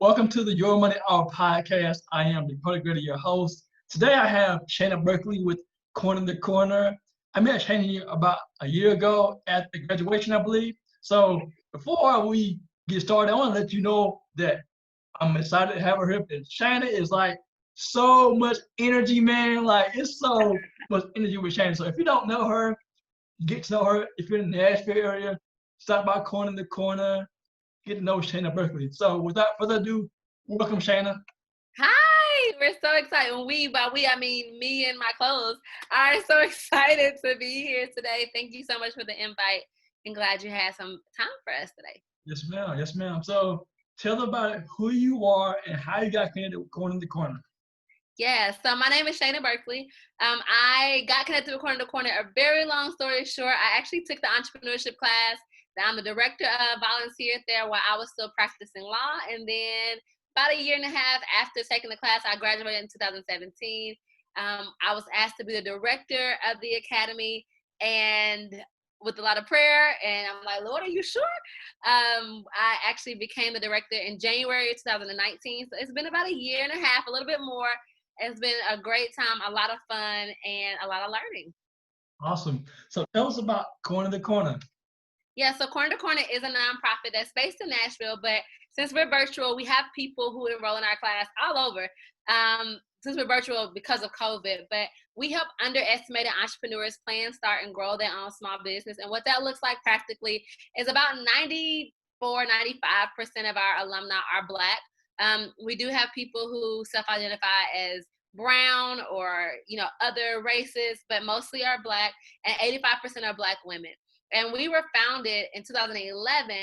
Welcome to the Your Money Hour podcast. I am Dakota Grady, your host. Today I have Shana Berkeley with Corner to Corner. I met Shana about a year ago at the graduation, I believe. So before we get started, I want to let you know that I'm excited to have her here. And Shana is like so much energy, man. Like it's so much energy with Shana. So if you don't know her, get to know her. If you're in the Nashville area, stop by Corner to Corner, get to know Shana Berkeley. So without further ado, welcome Shana. Hi, we're so excited. When by we, I mean me and my clothes. I'm so excited to be here today. Thank you so much for the invite and glad you had some time for us today. Yes, ma'am. Yes, ma'am. So tell them about who you are and how you got connected with Corner to Corner. Yeah, so my name is Shana Berkeley. I got connected with Corner to Corner. A very long story short, I actually took the entrepreneurship class. I'm the director of volunteer there while I was still practicing law. And then about a year and a half after taking the class, I graduated in 2017. I was asked to be the director of the academy, and with a lot of prayer, and I'm like, Lord, are you sure? I actually became the director in January 2019. So it's been about a year and a half, a little bit more. It's been a great time, a lot of fun, and a lot of learning. Awesome. So tell us about Corner to Corner. Yeah, so Corner to Corner is a nonprofit that's based in Nashville, but since we're virtual, we have people who enroll in our class all over. Since we're virtual because of COVID, but we help underestimated entrepreneurs plan, start, and grow their own small business. And what that looks like practically is about 95% of our alumni are Black. We do have people who self-identify as brown or other races, but mostly are Black, and 85% are Black women. And we were founded in 2011,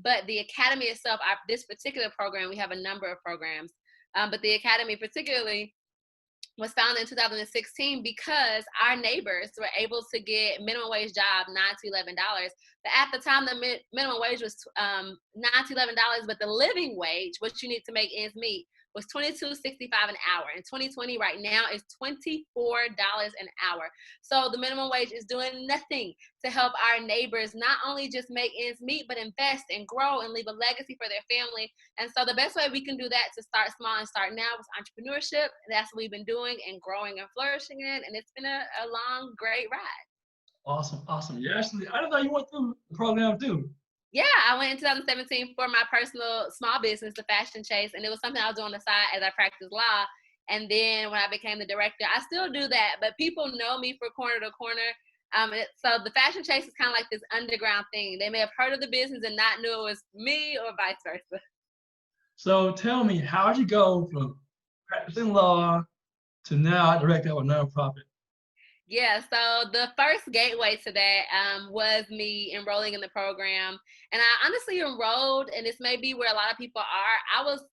but the academy itself, this particular program, we have a number of programs, but the academy particularly was founded in 2016 because our neighbors were able to get minimum wage job $9 to $11. But at the time, the minimum wage was $9 to $11, but the living wage, what you need to make ends meet, was $22.65 an hour. In 2020, right now, is $24 an hour. So the minimum wage is doing nothing to help our neighbors not only just make ends meet, but invest and grow and leave a legacy for their family. And so the best way we can do that to start small and start now is entrepreneurship. That's what we've been doing and growing and flourishing in. And it's been a long, great ride. Awesome. Awesome. Yeah, actually, I didn't know you went through the program too. Yeah, I went in 2017 for my personal small business, the FashionChase, and it was something I was doing on the side as I practiced law. And then when I became the director, I still do that, but people know me for Corner to Corner. So the FashionChase is kind of like this underground thing. They may have heard of the business and not knew it was me or vice versa. So tell me, how did you go from practicing law to now directing a nonprofit? Yeah, so the first gateway to that was me enrolling in the program. And I honestly enrolled, and this may be where a lot of people are. I was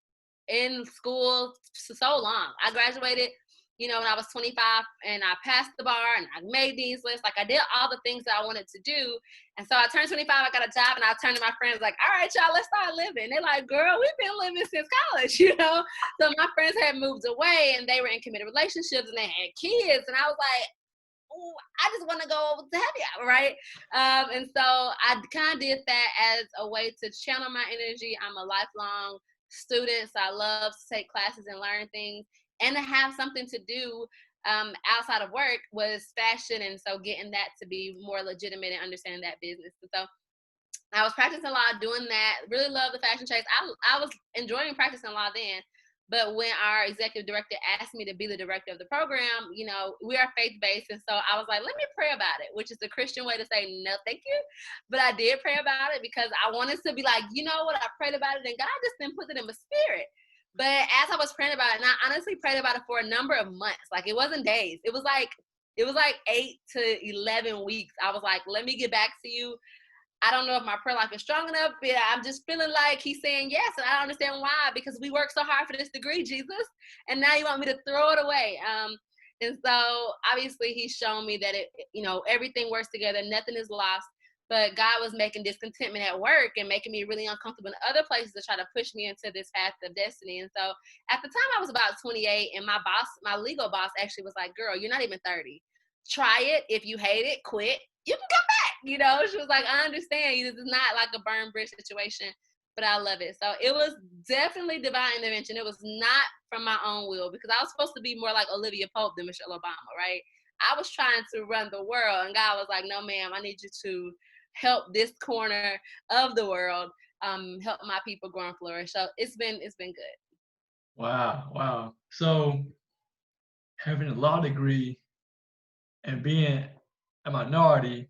in school so long. I graduated, when I was 25, and I passed the bar, and I made these lists. Like, I did all the things that I wanted to do. And so I turned 25, I got a job, and I turned to my friends like, all right, y'all, let's start living. They're like, girl, we've been living since college. So my friends had moved away, and they were in committed relationships, and they had kids. And I was like, ooh, I just want to go to happy hour, right? And so I kind of did that as a way to channel my energy. I'm a lifelong student, so I love to take classes and learn things, and to have something to do outside of work was fashion, and so getting that to be more legitimate and understanding that business. And so I was practicing law, doing that. Really love the FashionChase. I was enjoying practicing law then. But when our executive director asked me to be the director of the program, we are faith-based. And so I was like, let me pray about it, which is the Christian way to say, no, thank you. But I did pray about it because I wanted to be like, you know what, I prayed about it and God just didn't put it in my spirit. But as I was praying about it, and I honestly prayed about it for a number of months, like it wasn't days. It was like 8 to 11 weeks. I was like, let me get back to you. I don't know if my prayer life is strong enough, but I'm just feeling like he's saying yes, and I don't understand why, because we worked so hard for this degree, Jesus, and now you want me to throw it away. And so obviously he's shown me that everything works together, nothing is lost, but God was making discontentment at work and making me really uncomfortable in other places to try to push me into this path of destiny. And so at the time I was about 28, and my legal boss actually was like, girl, you're not even 30. Try it. If you hate it, quit. You can come back. She was like, I understand. This is not like a burn bridge situation. but I love it. So it was definitely divine intervention. It was not from my own will, because I was supposed to be more like Olivia Pope than Michelle Obama, right? I was trying to run the world, and God was like, no, ma'am, I need you to help this corner of the world, help my people grow and flourish. So it's been good. Wow, wow. So having a law degree and being a minority,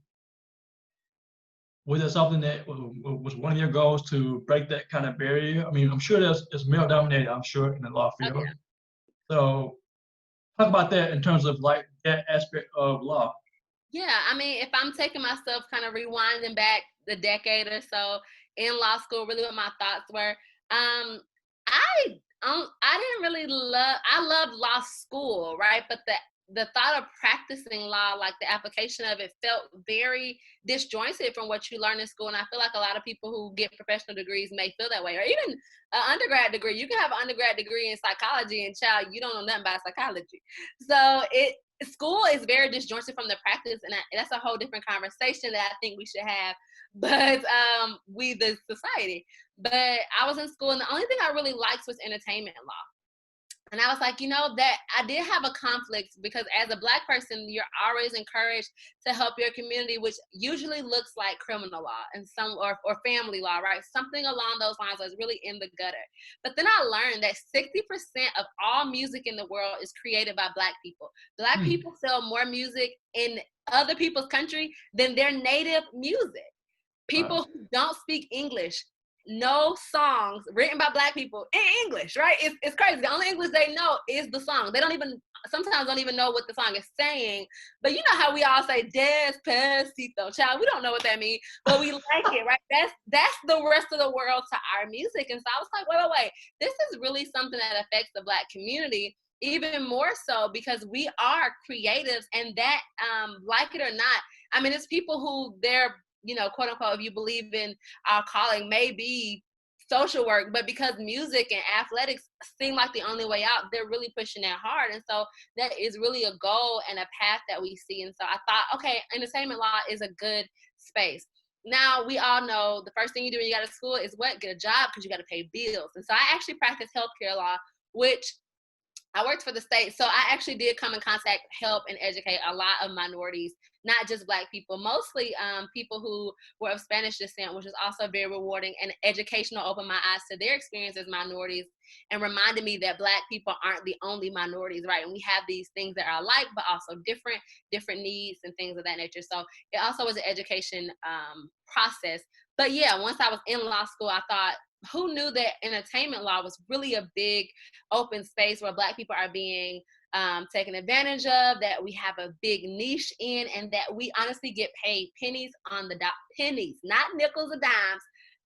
was that something that was one of your goals, to break that kind of barrier? I mean, I'm sure it's male dominated, I'm sure, in the law Oh, field. yeah. So talk about that in terms of like that aspect of law. Yeah, I mean, if I'm taking myself kind of rewinding back the decade or so in law school, really what my thoughts were. I didn't really I loved law school, right? But the thought of practicing law, like the application of it, felt very disjointed from what you learn in school. And I feel like a lot of people who get professional degrees may feel that way, or even an undergrad degree. You can have an undergrad degree in psychology, and child, you don't know nothing about psychology. So school is very disjointed from the practice, and that's a whole different conversation that I think we should have. But we, the society. But I was in school, and the only thing I really liked was entertainment law. And I was like, that I did have a conflict, because as a Black person, you're always encouraged to help your community, which usually looks like criminal law and or family law, right? Something along those lines was really in the gutter. But then I learned that 60% of all music in the world is created by Black people. Black Hmm. people sell more music in other people's country than their native music. Wow. People who don't speak English know songs written by Black people in English, right? It's crazy. The only English they know is the song. They sometimes don't even know what the song is saying. But you know how we all say Despacito, child. We don't know what that means, but we like it, right? That's the rest of the world to our music. And so I was like, wait. This is really something that affects the Black community even more so, because we are creatives, and that, like it or not, I mean, it's people who they're, quote unquote, if you believe in our calling, may be social work, but because music and athletics seem like the only way out, they're really pushing that hard. And so that is really a goal and a path that we see. And so I thought, okay, entertainment law is a good space. Now, we all know the first thing you do when you go to school is what? Get a job, because you got to pay bills. And so I actually practice healthcare law, which I worked for the state, so I actually did come in contact, help, and educate a lot of minorities, not just Black people, mostly people who were of Spanish descent, which is also very rewarding and educational, opened my eyes to their experience as minorities and reminded me that Black people aren't the only minorities, right? And we have these things that are alike, but also different needs and things of that nature. So it also was an education process. But yeah, once I was in law school, I thought, who knew that entertainment law was really a big open space where Black people are being taken advantage of, that we have a big niche in, and that we honestly get paid pennies on the pennies, not nickels or dimes,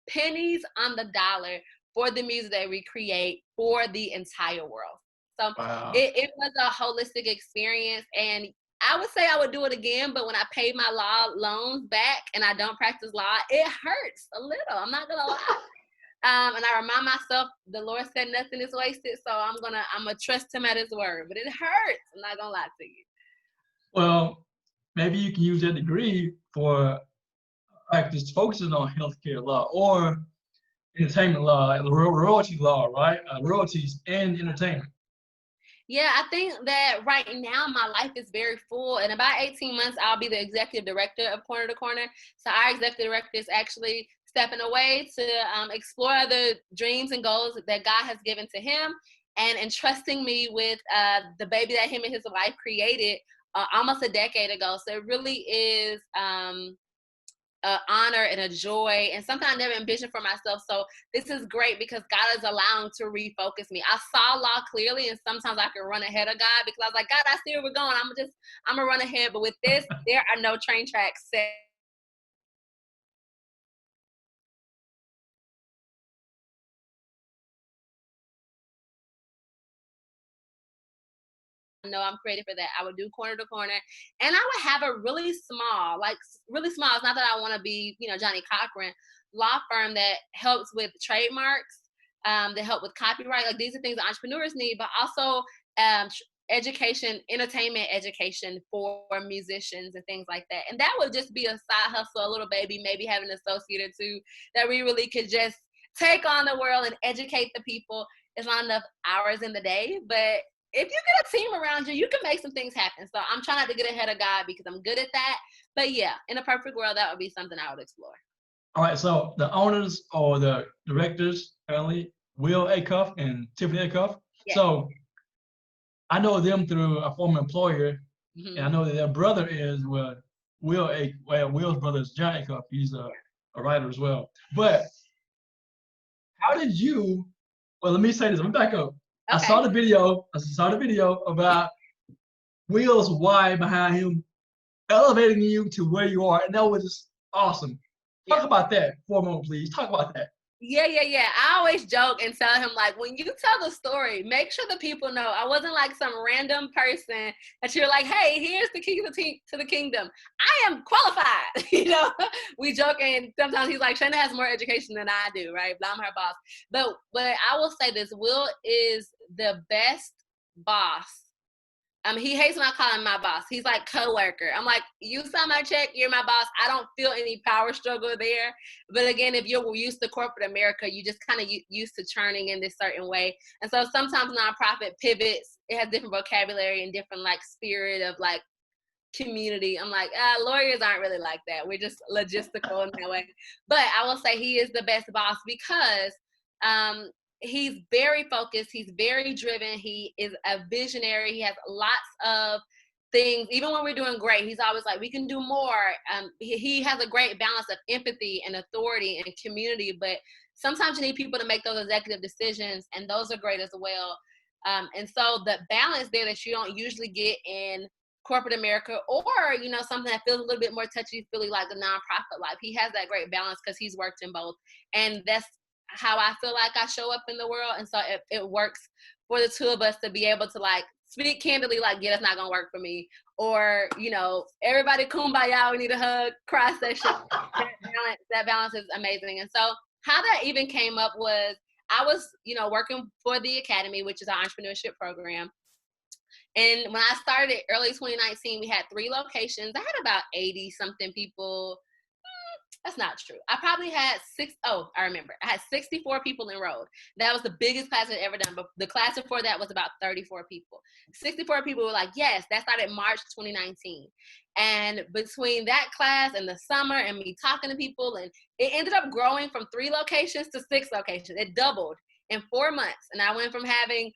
pennies on the dollar for the music that we create for the entire world. So Wow. it was a holistic experience, and I would say I would do it again, but when I pay my law loans back and I don't practice law, it hurts a little. I'm not gonna lie. And I remind myself, the Lord said nothing is wasted, so I'm gonna trust Him at His word. But it hurts. I'm not gonna lie to you. Well, maybe you can use that degree for practice focusing on healthcare law or entertainment law, and royalty law, right? Royalties and entertainment. Yeah, I think that right now my life is very full. In about 18 months, I'll be the executive director of Corner to Corner. So our executive director is actually stepping away to explore the dreams and goals that God has given to him, and entrusting me with the baby that him and his wife created almost a decade ago. So it really is honor and a joy, and something I never envisioned for myself. So this is great, because God is allowing to refocus me. I saw law clearly, and sometimes I can run ahead of God, because I was like, God, I see where we're going. I'm gonna run ahead. But with this, there are no train tracks set. No, I'm creative for that. I would do Corner to Corner, and I would have a really small, like really small. It's not that I want to be, Johnny Cochran, law firm that helps with trademarks, that help with copyright. Like, these are things that entrepreneurs need, but also education, entertainment education for musicians and things like that. And that would just be a side hustle, a little baby, maybe have an associate or two that we really could just take on the world and educate the people. It's not enough hours in the day, but if you get a team around you, you can make some things happen. So I'm trying not to get ahead of God because I'm good at that. But yeah, in a perfect world, that would be something I would explore. All right, so the owners or the directors, apparently, Will Acuff and Tiffany Acuff. Yes. So I know them through a former employer, Mm-hmm. and I know that their brother is Will's brother is John Acuff. He's a writer as well. But how did you? Well, let me say this. Let me back up. Okay. I saw the video about Will's why behind him elevating you to where you are, and that was just awesome. Talk about that for a moment, please. Talk about that. Yeah. I always joke and tell him, like, when you tell the story, make sure the people know I wasn't like some random person that you're like, hey, here's the key to the kingdom. I am qualified. You know, we joke, and sometimes he's like, Shana has more education than I do, right? But I'm her boss. But I will say this, Will is the best boss. He hates when I call him my boss. He's like coworker. I'm like, you sign my check, you're my boss. I don't feel any power struggle there. But again, if you're used to corporate America, you just kind of used to churning in this certain way. And so sometimes nonprofit pivots. It has different vocabulary and different like spirit of like community. I'm like, lawyers aren't really like that. We're just logistical in that way. But I will say he is the best boss because he's very focused. He's very driven. He is a visionary. He has lots of things. Even when we're doing great, he's always like, we can do more. He has a great balance of empathy and authority and community, but sometimes you need people to make those executive decisions, and those are great as well. And so the balance there that you don't usually get in corporate America, or, you know, something that feels a little bit more touchy-feely like the nonprofit life. He has that great balance because he's worked in both. And that's how I feel like I show up in the world. And so it works for the two of us to be able to like speak candidly, like, yeah, that's not gonna work for me. Or, you know, everybody kumbaya, we need a hug, cross session. That balance is amazing. And so how that even came up was I was, you know, working for the Academy, which is our entrepreneurship program. And when I started early 2019, we had 3 locations. I had about 80 something people. That's not true. I probably had I remember. I had 64 people enrolled. That was the biggest class I'd ever done. But the class before that was about 34 people. 64 people were like, yes, that started March 2019. And between that class and the summer and me talking to people, and it ended up growing from 3 locations to 6 locations. It doubled in 4 months. And I went from having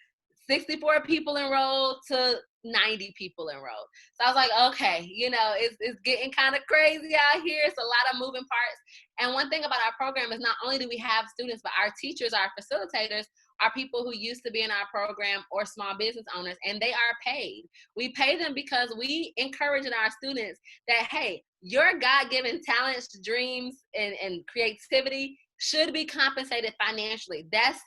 64 people enrolled to 90 people enrolled. So I was like, okay, you know, it's getting kind of crazy out here. It's a lot of moving parts. And one thing about our program is not only do we have students, but our teachers, our facilitators, are people who used to be in our program or small business owners, and they are paid. We pay them because we encourage in our students that, hey, your God-given talents, dreams, and creativity should be compensated financially. That's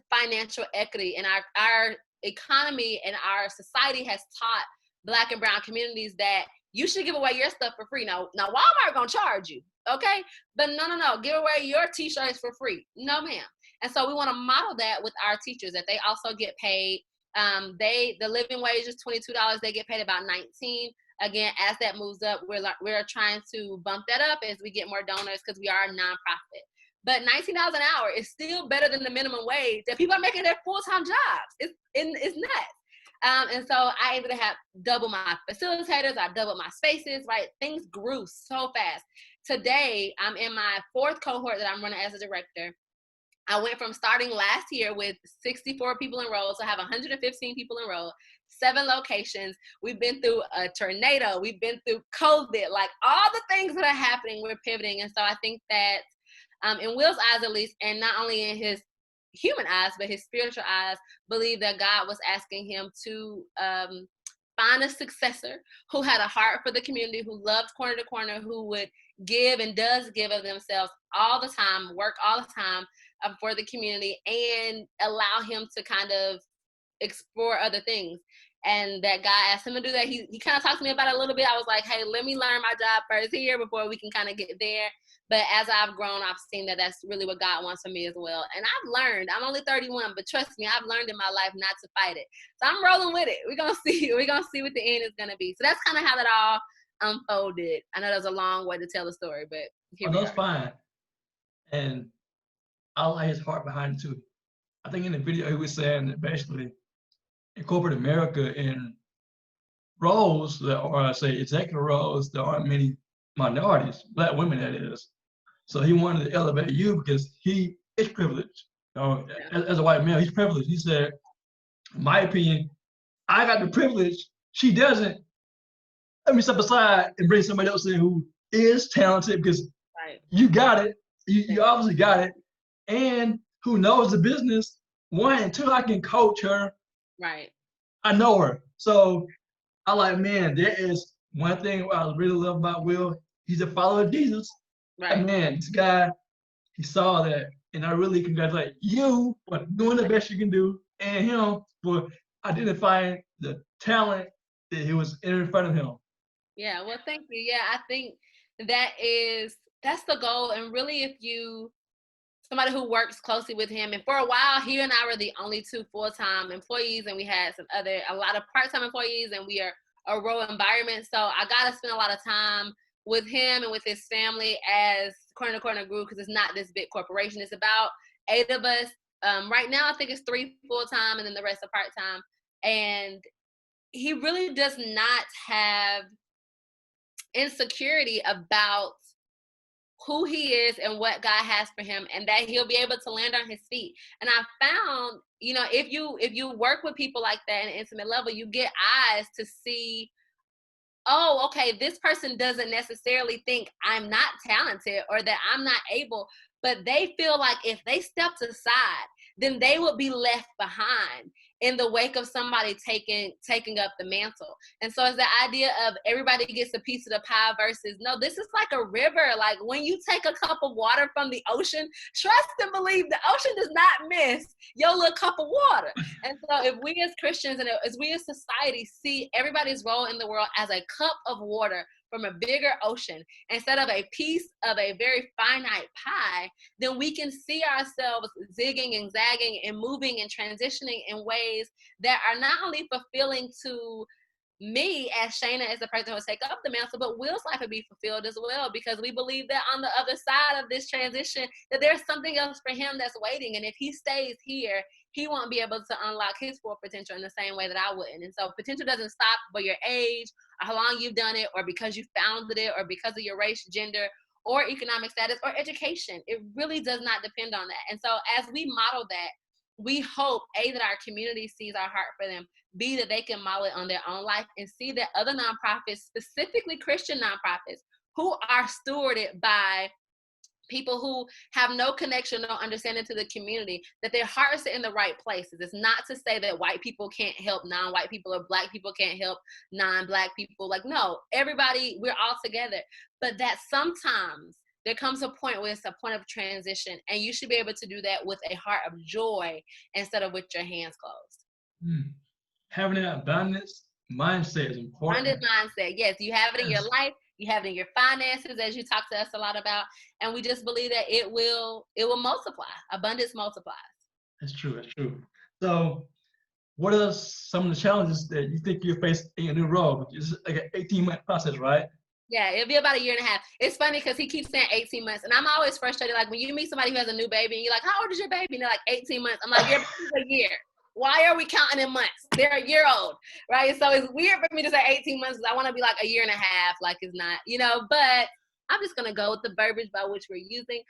financial equity. And our economy and our society has taught Black and brown communities that you should give away your stuff for free. Now Walmart gonna charge you, okay? But no, give away your t-shirts for free. No, ma'am. And so we want to model that with our teachers, that they also get paid. The living wage is $22. They get paid about $19. Again, as that moves up, we're trying to bump that up as we get more donors because we are a nonprofit. But $19 an hour is still better than the minimum wage that people are making their full-time jobs. It's nuts. And so I able to have double my facilitators. I doubled my spaces, right? Things grew so fast. Today, I'm in my 4th cohort that I'm running as a director. I went from starting last year with 64 people enrolled, so I have 115 people enrolled, 7 locations. We've been through a tornado. We've been through COVID, like all the things that are happening, we're pivoting. And so I think that in Will's eyes, at least, and not only in his human eyes, but his spiritual eyes, believe that God was asking him to find a successor who had a heart for the community, who loved corner to corner, who would give and does give of themselves all the time, work all the time for the community, and allow him to kind of explore other things. And that God asked him to do that. He kind of talked to me about it a little bit. I was like, hey, let me learn my job first here before we can kind of get there. But as I've grown, I've seen that that's really what God wants for me as well. And I've learned, I'm only 31, but trust me, I've learned in my life not to fight it. So I'm rolling with it. We're going to see. We're going to see what the end is going to be. So that's kind of how that all unfolded. I know there's a long way to tell the story, but here we are. That's fine. And I like his heart behind it too. I think in the video he was saying that basically in corporate America, in roles that are, say, executive roles, there aren't many minorities, Black women that is. So he wanted to elevate you because he is privileged. You know, Yeah. as a white male, he's privileged. He said, in my opinion, I got the privilege. She doesn't. Let me step aside and bring somebody else in who is talented because Right. you got it. You obviously got it. And who knows the business. One, and two, I can coach her. Right. I know her. So I like, man, there is one thing I really love about Will. He's a follower of Jesus. Right. And man, this guy, he saw that. And I really congratulate you for doing the best you can do and him for identifying the talent that he was in front of him. Yeah, well, thank you. Yeah, I think that's the goal. And really, if you somebody who works closely with him, and for a while, he and I were the only two full-time employees, and we had a lot of part-time employees, and we are a rural environment. So I got to spend a lot of time with him and with his family as Corner to Corner grew, because it's not this big corporation. It's about 8 of us. Right now, I think it's 3 full-time, and then the rest are part-time. And he really does not have insecurity about who he is and what God has for him, and that he'll be able to land on his feet. And I found, if you work with people like that in an intimate level, you get eyes to see, oh, okay, this person doesn't necessarily think I'm not talented or that I'm not able, but they feel like if they stepped aside, then they would be left behind in the wake of somebody taking up the mantle. And so it's the idea of everybody gets a piece of the pie versus, no, this is like a river. Like when you take a cup of water from the ocean, trust and believe the ocean does not miss your little cup of water. And so if we as Christians and as we as society see everybody's role in the world as a cup of water from a bigger ocean instead of a piece of a very finite pie, then we can see ourselves zigging and zagging and moving and transitioning in ways that are not only fulfilling to me as Shana as the person who will take up the mantle, but Will's life will be fulfilled as well, because we believe that on the other side of this transition, that there's something else for him that's waiting. And if he stays here, he won't be able to unlock his full potential in the same way that I wouldn't. And so potential doesn't stop by your age or how long you've done it or because you founded it or because of your race, gender, or economic status or education. It really does not depend on that. And so as we model that, we hope, A, that our community sees our heart for them, B, that they can model it on their own life, and see that other nonprofits, specifically Christian nonprofits, who are stewarded by people who have no connection, no understanding to the community, that their hearts are in the right places. It's not to say that white people can't help non-white people or Black people can't help non-Black people. Like, no, everybody, we're all together. But that sometimes there comes a point where it's a point of transition, and you should be able to do that with a heart of joy instead of with your hands closed. Having that abundance mindset is important. Abundant mindset, yes. You have it in your life, you have it in your finances, as you talk to us a lot about, and we just believe that it will multiply. Abundance multiplies. That's true. That's true. So, what are some of the challenges that you think you face in your new role? It's like an 18-month process, right? Yeah, it'll be about a year and a half. It's funny because he keeps saying 18 months, and I'm always frustrated. Like when you meet somebody who has a new baby, and you're like, "How old is your baby?" And they're like, 18 months. I'm like, "Your baby's a year. Why are we counting in months? They're a year old, right?" So it's weird for me to say 18 months because I want to be like a year and a half, like it's not, but I'm just going to go with the verbiage by which we're using.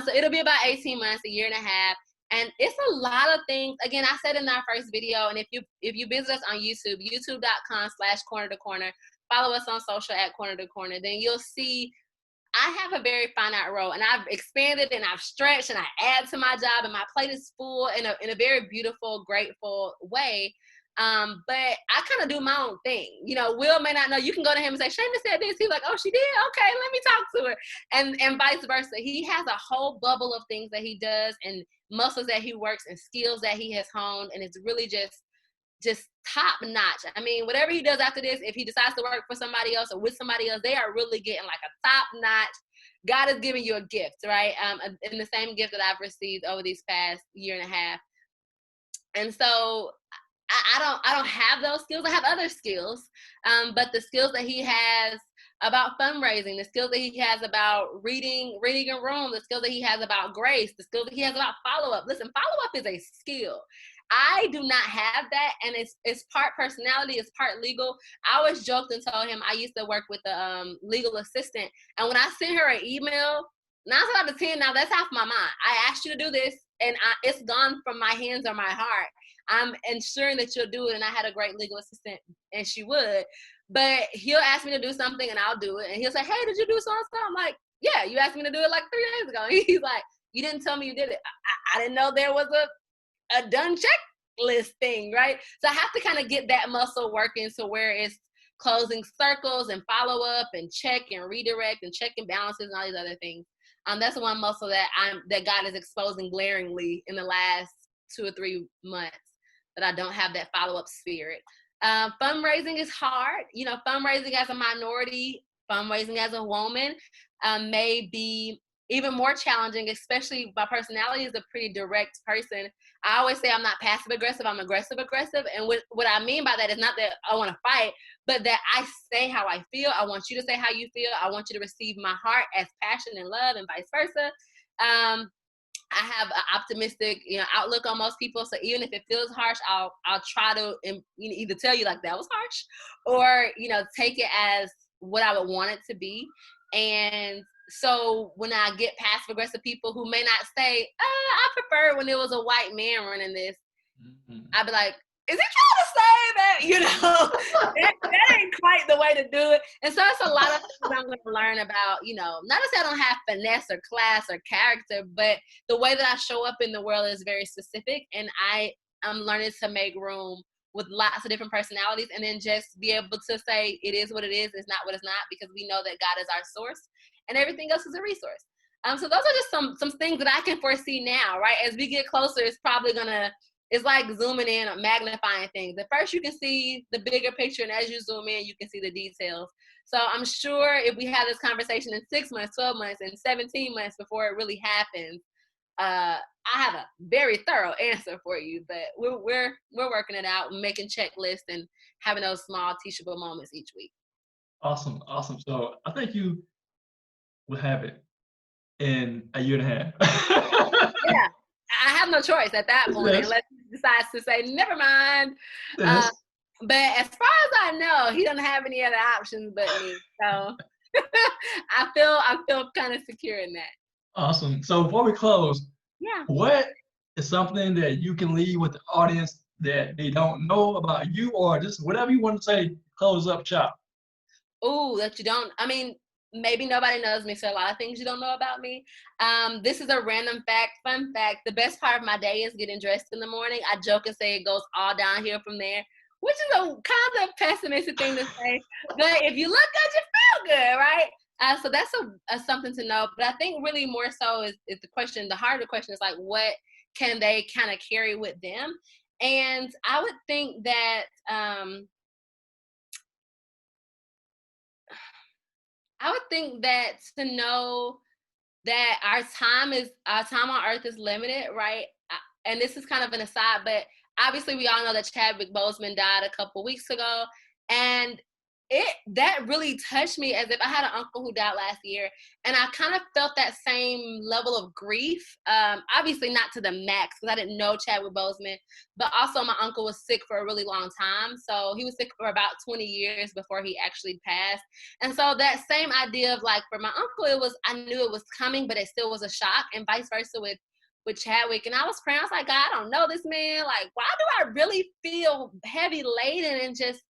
So it'll be about 18 months, a year and a half. And it's a lot of things. Again, I said in our first video, and if you visit us on YouTube, youtube.com/corner to corner, follow us on social at Corner to Corner, then you'll see I have a very finite role, and I've expanded and I've stretched and I add to my job, and my plate is full in a very beautiful, grateful way. But I kind of do my own thing. Will may not know. You can go to him and say, Shana said this. He's like, oh, she did? Okay, let me talk to her. And vice versa. He has a whole bubble of things that he does and muscles that he works and skills that he has honed. And it's really just top notch. I mean, whatever he does after this, if he decides to work for somebody else or with somebody else, they are really getting like a top notch. God is giving you a gift, right? And the same gift that I've received over these past year and a half. And so I don't have those skills. I have other skills, but the skills that he has about fundraising, the skills that he has about reading a room, the skills that he has about grace, the skills that he has about follow-up. Listen, follow-up is a skill. I do not have that, and it's part personality, it's part legal. I always joked and told him I used to work with the legal assistant, and when I sent her an email, 9 out of 10, now that's off my mind. I asked you to do this, and it's gone from my hands or my heart. I'm ensuring that you'll do it, and I had a great legal assistant, and she would. But he'll ask me to do something, and I'll do it. And he'll say, hey, did you do so-and-so? I'm like, yeah, you asked me to do it like 3 days ago. And he's like, you didn't tell me you did it. I didn't know there was a done checklist thing, right? So I have to kind of get that muscle working to where it's closing circles and follow up and check and redirect and check and balances and all these other things. That's one muscle that God is exposing glaringly in the last 2 or 3 months, that I don't have that follow-up spirit. Fundraising is hard. You know, fundraising as a minority, fundraising as a woman may be even more challenging, especially my personality is a pretty direct person. I always say I'm not passive aggressive, I'm aggressive. And what I mean by that is not that I want to fight, but that I say how I feel. I want you to say how you feel. I want you to receive my heart as passion and love, and vice versa. I have an optimistic, outlook on most people. So even if it feels harsh, I'll try to either tell you like that was harsh, or take it as what I would want it to be. And so when I get passive aggressive people who may not say, I prefer when it was a white man running this, I'd be like, is he trying to say that, that ain't quite the way to do it. And so it's a lot of things I'm going to learn about, not to say I don't have finesse or class or character, but the way that I show up in the world is very specific. And I'm learning to make room with lots of different personalities, and then just be able to say it is what it is, it's not what it's not, because we know that God is our source and everything else is a resource. So those are just some things that I can foresee now, right? As we get closer, it's like zooming in or magnifying things. At first you can see the bigger picture, and as you zoom in, you can see the details. So I'm sure if we have this conversation in 6 months, 12 months, and 17 months before it really happens, I have a very thorough answer for you, but we're working it out, making checklists and having those small teachable moments each week. Awesome. So I think you will have it in a year and a half. Yeah, I have no choice at that point, Yes. unless he decides to say, never mind. Yes. But as far as I know, he doesn't have any other options but me. So I feel kind of secure in that. Awesome. So before we close, Yeah. what is something that you can leave with the audience that they don't know about you, or just whatever you want to say, close up shop? Ooh, that you don't, maybe nobody knows me, so a lot of things you don't know about me. This is a random fact, fun fact. The best part of my day is getting dressed in the morning. I joke and say it goes all downhill from there, which is a kind of pessimistic thing to say. But if you look good, you feel good, right? So that's a something to know. But I think really more so is the question, the harder question is like, what can they kind of carry with them? And I would think that to know that our time on earth is limited, right? And this is kind of an aside, but obviously we all know that Chadwick Boseman died a couple weeks ago, and that really touched me, as if I had an uncle who died last year, and I kind of felt that same level of grief. Obviously not to the max, because I didn't know Chadwick Boseman, but also my uncle was sick for a really long time. So he was sick for about 20 years before he actually passed. And so that same idea of like, for my uncle, I knew it was coming, but it still was a shock, and vice versa with Chadwick. And I was praying, I was like, God, I don't know this man. Like, why do I really feel heavy laden and just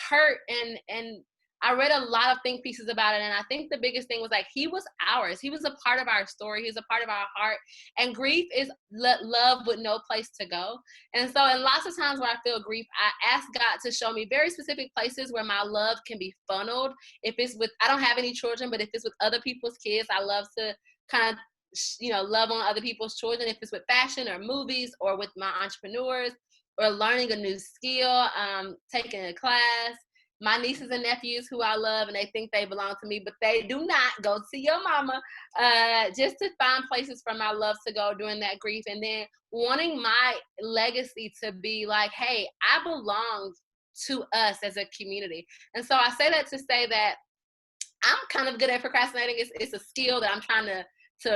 hurt? And I read a lot of think pieces about it, and I think the biggest thing was like, he was ours. He was a part of our story. He was a part of our heart. And grief is love with no place to go. And so in lots of times where I feel grief, I ask God to show me very specific places where my love can be funneled. If it's with, I don't have any children, but if it's with other people's kids, I love to kind of love on other people's children. If it's with fashion or movies, or with my entrepreneurs, or learning a new skill, taking a class. My nieces and nephews who I love, and they think they belong to me, but they do not. Go see your mama. Just to find places for my love to go during that grief, and then wanting my legacy to be like, hey, I belong to us as a community. And so I say that to say that I'm kind of good at procrastinating. It's a skill that I'm trying to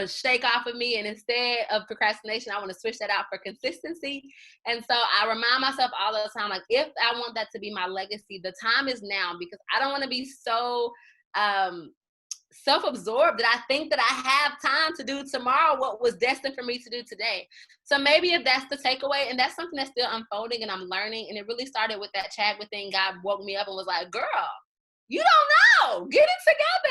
shake off of me. And instead of procrastination, I want to switch that out for consistency. And so I remind myself all the time, like, if I want that to be my legacy, the time is now, because I don't want to be so self-absorbed that I think that I have time to do tomorrow what was destined for me to do today. So maybe if that's the takeaway, and that's something that's still unfolding and I'm learning, and it really started with that Chadwick thing. God woke me up and was like, girl, you don't know, get it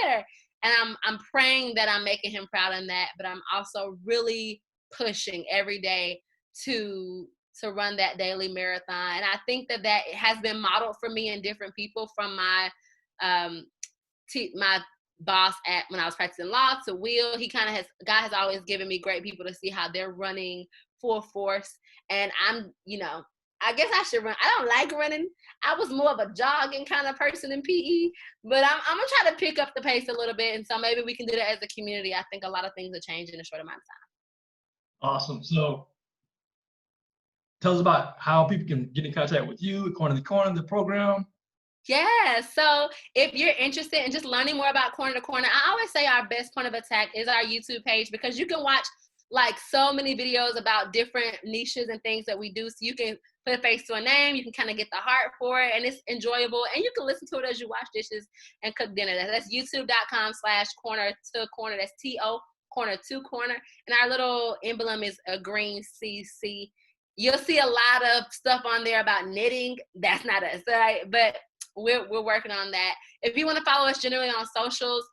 together. And I'm praying that I'm making him proud in that, but I'm also really pushing every day to run that daily marathon. And I think that has been modeled for me in different people, from my my boss at when I was practicing law to Will. God has always given me great people to see how they're running full force. And I'm, I guess I should run. I don't like running. I was more of a jogging kind of person in PE, but I'm gonna try to pick up the pace a little bit. And so maybe we can do that as a community. I think a lot of things will change in a short amount of time. Awesome. So tell us about how people can get in contact with you, Corner to Corner, the program. Yeah, so if you're interested in just learning more about Corner to Corner, I always say our best point of attack is our YouTube page, because you can watch like so many videos about different niches and things that we do. So you can put a face to a name, you can kind of get the heart for it, and it's enjoyable. And you can listen to it as you wash dishes and cook dinner. That's youtube.com/corner to corner. That's TO corner to corner. And our little emblem is a green CC. You'll see a lot of stuff on there about knitting. That's not us, right? But we're working on that. If you want to follow us generally on socials,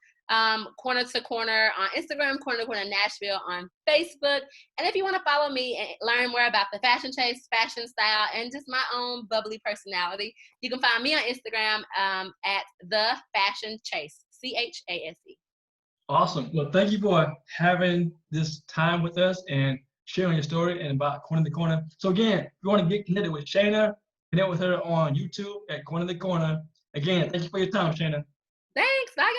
Corner to Corner on Instagram, Corner to Corner Nashville on Facebook. And if you want to follow me and learn more about the FashionChase, fashion style, and just my own bubbly personality, you can find me on Instagram at the FashionChase, CHASE. Awesome. Well, thank you for having this time with us and sharing your story and about Corner to Corner. So again, if you want to get connected with Shana, connect with her on YouTube at Corner to Corner. Again, thank you for your time, Shana. Thanks. Bye, guys.